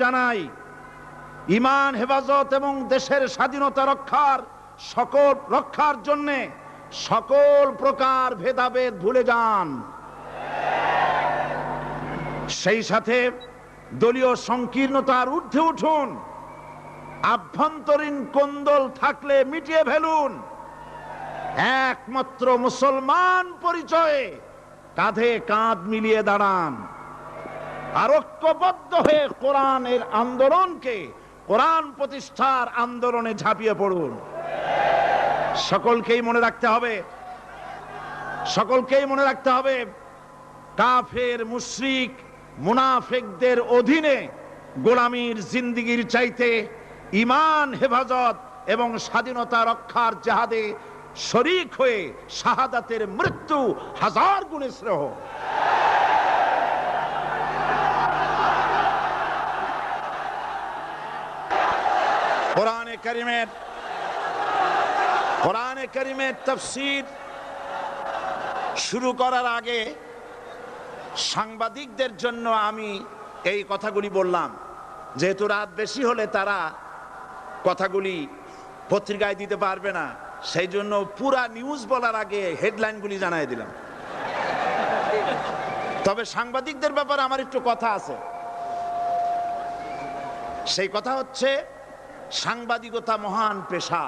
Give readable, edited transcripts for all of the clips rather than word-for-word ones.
জানাই ঈমান হেফাজত এবং দেশের স্বাধীনতা রক্ষার জন্য সকল প্রকার ভেদাভেদ ভুলে যান। সেই সাথে দলীয় সংকীর্ণতার ঊর্ধ্বে উঠুন। আভ্যন্তরীণ কোন্দল থাকলে মিটিয়ে ফেলুন। একমাত্র মুসলমান পরিচয়ে কাঁধে কাঁধ মিলিয়ে দাঁড়ান আর ঐক্যবদ্ধ হয়ে কোরআনের আন্দোলনকে, কোরআন প্রতিষ্ঠার আন্দোলনে ঝাঁপিয়ে পড়ুন। সকলকেই মনে রাখতে হবে কাফের, মুশরিক, মুনাফিকদের অধীনে গোলামীর জিন্দেগির চাইতে ঈমান হেফাজত এবং স্বাধীনতা রক্ষার জিহাদে শরীক হয়ে শাহাদাতের মৃত্যু হাজার গুণে শ্রেয়। কোরআনে কারীমের তাফসীর শুরু করার আগে সাংবাদিকদের জন্য আমি এই কথাগুলি বললাম, যেহেতু রাত বেশি হলে তারা কথাগুলি পত্রিকায় দিতে পারবে না, সেই জন্য পুরা নিউজ বলার আগে হেডলাইনগুলি জানাই দিলাম। তবে সাংবাদিকদের ব্যাপারে আমার একটু কথা আছে। সেই কথা হচ্ছে, সাংবাদিকতা মহান পেশা।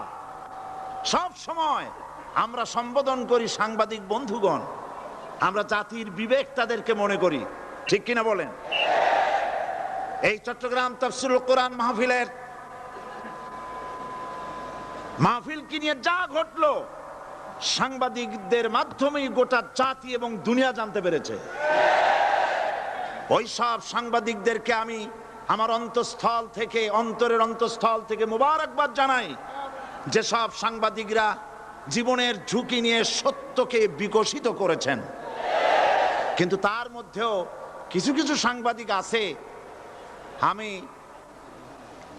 সব সময় আমরা সম্বোধন করি সাংবাদিক বন্ধুগণ, আমরা জাতির বিবেক তাদেরকে মনে করি, ঠিক কিনা বলেন? এই চট্টগ্রাম তাফসীরুল কোরআন মাহফিল কি নিয়ে যা ঘটলো, সাংবাদিকদের মাধ্যমেই গোটা জাতি এবং দুনিয়া জানতে পেরেছে। ওই সব সাংবাদিকদেরকে আমি আমার অন্তরের অন্তঃস্থল থেকে মোবারকবাদ জানাই, যে সব সাংবাদিকরা জীবনের ঝুঁকি নিয়ে সত্যকে বিকশিত করেছেন। কিন্তু তার মধ্যেও কিছু কিছু সাংবাদিক আছে, আমি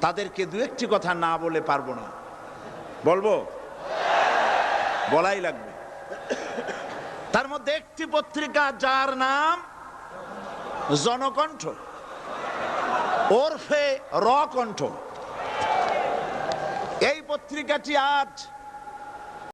তাদেরকে দু একটি কথা না বলে পারবো না। বলবো? বলাই লাগবে। তার মধ্যে একটি পত্রিকা, যার নাম জনকণ্ঠ ওরফে রকণ্ঠ, এই পত্রিকাটি আজ